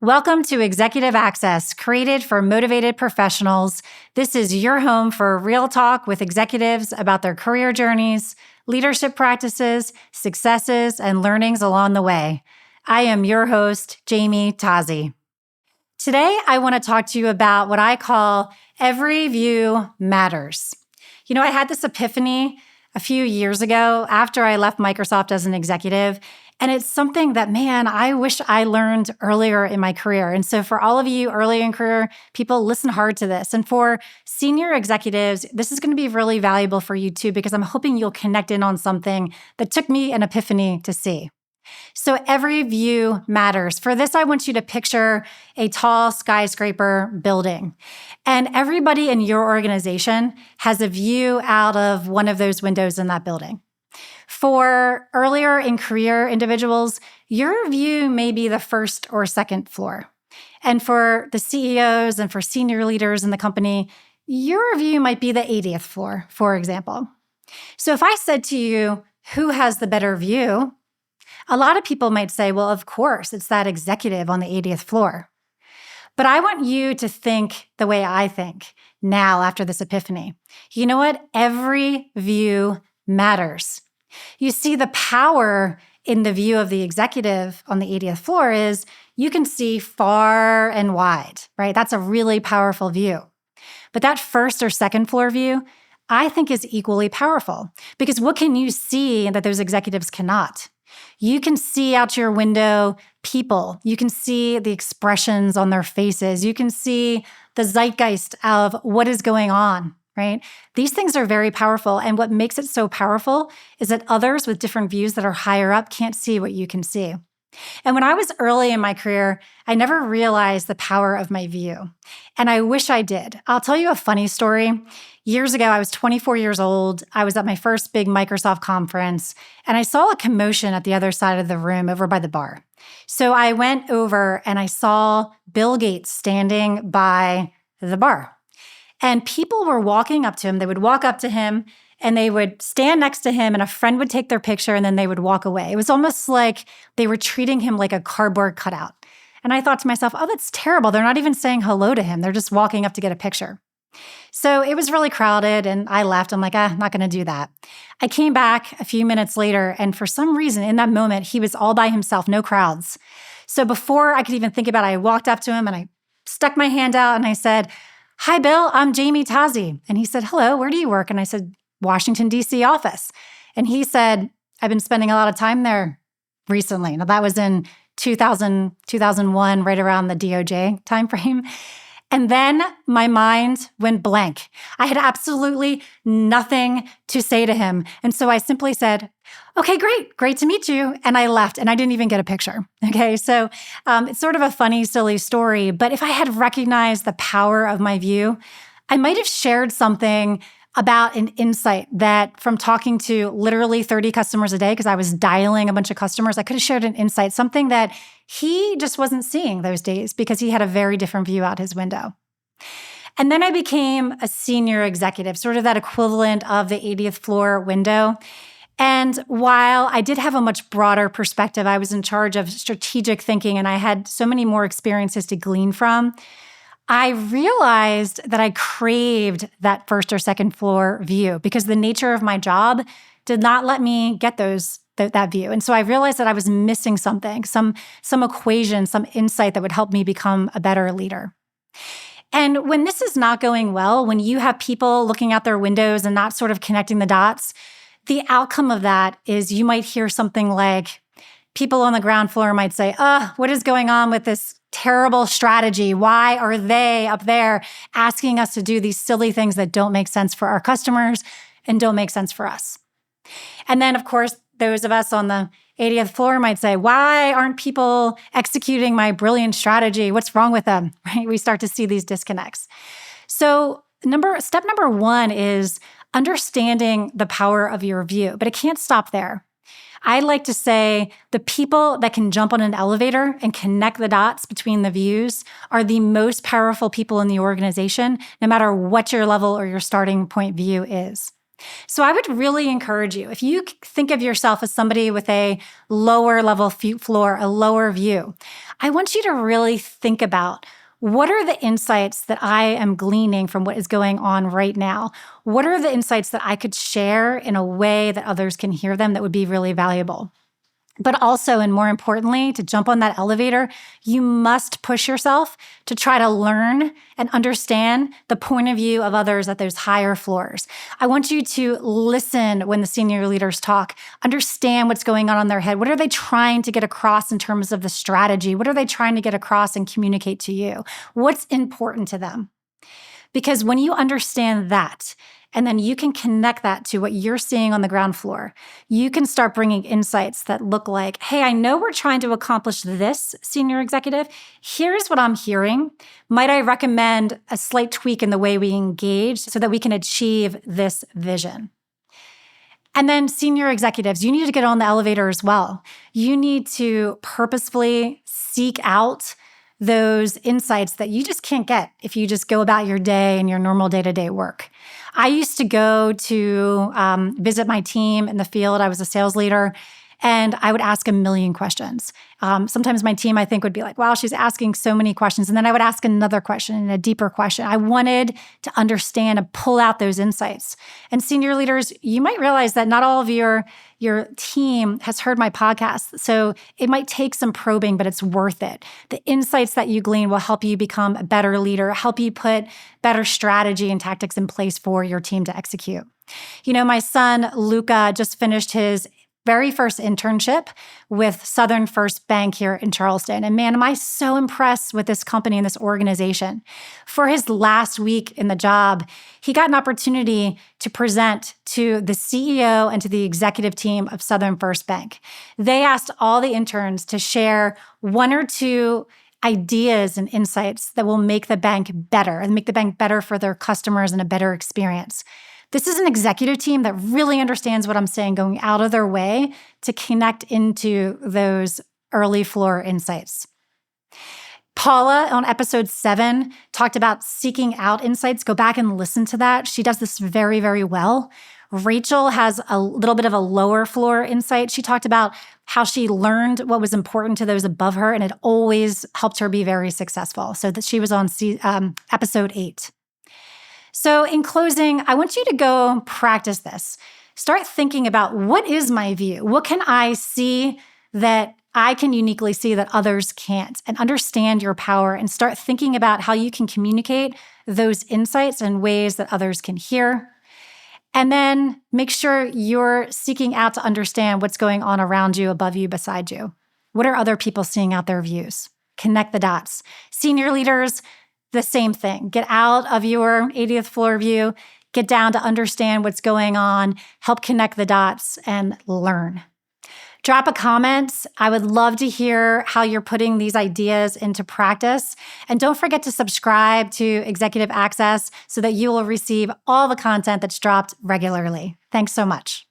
Welcome to Executive Access, created for motivated professionals. This is your home for real talk with executives about their career journeys, leadership practices, successes, and learnings along the way. I am your host, Jamie Tazi. Today, I want to talk to you about what I call every view matters. I had this epiphany a few years ago after I left Microsoft as an executive. And it's something that, I wish I learned earlier in my career. And so for all of you early in career people, listen hard to this. And for senior executives, this is going to be really valuable for you too, because I'm hoping you'll connect in on something that took me an epiphany to see. So every view matters. For this, I want you to picture a tall skyscraper building. And everybody in your organization has a view out of one of those windows in that building. For earlier in career individuals, your view may be the first or second floor. And for the CEOs and for senior leaders in the company, your view might be the 80th floor, for example. So if I said to you, who has the better view? A lot of people might say, well, of course, it's that executive on the 80th floor. But I want you to think the way I think now after this epiphany. You know what? Every view matters. You see, the power in the view of the executive on the 80th floor is you can see far and wide, right? That's a really powerful view. But that first or second floor view, I think is equally powerful, because what can you see that those executives cannot? You can see out your window people. You can see the expressions on their faces. You can see the zeitgeist of what is going on, right? These things are very powerful. And what makes it so powerful is that others with different views that are higher up can't see what you can see. And when I was early in my career, I never realized the power of my view. And I wish I did. I'll tell you a funny story. Years ago, I was 24 years old. I was at my first big Microsoft conference, and I saw a commotion at the other side of the room over by the bar. So I went over and I saw Bill Gates standing by the bar. And people were walking up to him. They would walk up to him and they would stand next to him, and a friend would take their picture and then they would walk away. It was almost like they were treating him like a cardboard cutout. And I thought to myself, oh, that's terrible. They're not even saying hello to him. They're just walking up to get a picture. So it was really crowded and I left. I'm like, I'm not going to do that. I came back a few minutes later, and for some reason in that moment, he was all by himself, no crowds. So before I could even think about it, I walked up to him and I stuck my hand out and I said, "Hi, Bill, I'm Jamie Tazi." And he said, "Hello, where do you work?" And I said, "Washington, D.C. office." And he said, "I've been spending a lot of time there recently." Now, that was in 2000, 2001, right around the DOJ timeframe. And then my mind went blank. I had absolutely nothing to say to him. And so I simply said, "Okay, great to meet you." And I left, and I didn't even get a picture. Okay, so it's sort of a funny, silly story. But if I had recognized the power of my view, I might have shared something about an insight that, from talking to literally 30 customers a day, because I was dialing a bunch of customers, I could have shared an insight, something that he just wasn't seeing those days because he had a very different view out his window. And then I became a senior executive, sort of that equivalent of the 80th floor window. And while I did have a much broader perspective, I was in charge of strategic thinking and I had so many more experiences to glean from, I realized that I craved that first or second floor view because the nature of my job did not let me get that view. And so I realized that I was missing something, some equation, some insight that would help me become a better leader. And when this is not going well, when you have people looking out their windows and not sort of connecting the dots, the outcome of that is you might hear something like, people on the ground floor might say, what is going on with this terrible strategy? Why are they up there asking us to do these silly things that don't make sense for our customers and don't make sense for us? And then, of course, those of us on the 80th floor might say, why aren't people executing my brilliant strategy? What's wrong with them? Right? We start to see these disconnects. So step number one is understanding the power of your view, but it can't stop there. I like to say the people that can jump on an elevator and connect the dots between the views are the most powerful people in the organization, no matter what your level or your starting point view is. So I would really encourage you, if you think of yourself as somebody with a lower level floor, a lower view, I want you to really think about, what are the insights that I am gleaning from what is going on right now? What are the insights that I could share in a way that others can hear them that would be really valuable? But also, and more importantly, to jump on that elevator, you must push yourself to try to learn and understand the point of view of others at those higher floors. I want you to listen when the senior leaders talk, understand what's going on in their head. What are they trying to get across in terms of the strategy? What are they trying to get across and communicate to you? What's important to them? Because when you understand that, and then you can connect that to what you're seeing on the ground floor, you can start bringing insights that look like, hey, I know we're trying to accomplish this, senior executive. Here's what I'm hearing. Might I recommend a slight tweak in the way we engage so that we can achieve this vision? And then senior executives, you need to get on the elevator as well. You need to purposefully seek out those insights that you just can't get if you just go about your day and your normal day-to-day work. I used to go to visit my team in the field. I was a sales leader, and I would ask a million questions. Sometimes my team, I think, would be like, wow, she's asking so many questions. And then I would ask another question and a deeper question. I wanted to understand and pull out those insights. And senior leaders, you might realize that not all of your team has heard my podcast. So it might take some probing, but it's worth it. The insights that you glean will help you become a better leader, help you put better strategy and tactics in place for your team to execute. You know, my son, Luca, just finished his very first internship with Southern First Bank here in Charleston. And man, am I so impressed with this company and this organization. For his last week in the job, he got an opportunity to present to the CEO and to the executive team of Southern First Bank. They asked all the interns to share one or two ideas and insights that will make the bank better and make the bank better for their customers and a better experience. This is an executive team that really understands what I'm saying, going out of their way to connect into those early floor insights. Paula on episode 7 talked about seeking out insights. Go back and listen to that. She does this very, very well. Rachel has a little bit of a lower floor insight. She talked about how she learned what was important to those above her, and it always helped her be very successful. So that she was on episode 8. So in closing, I want you to go practice this. Start thinking about, what is my view? What can I see that I can uniquely see that others can't? And understand your power and start thinking about how you can communicate those insights in ways that others can hear. And then make sure you're seeking out to understand what's going on around you, above you, beside you. What are other people seeing out their views? Connect the dots. Senior leaders, the same thing. Get out of your 80th floor view, get down to understand what's going on, help connect the dots, and learn. Drop a comment. I would love to hear how you're putting these ideas into practice. And don't forget to subscribe to Executive Access so that you will receive all the content that's dropped regularly. Thanks so much.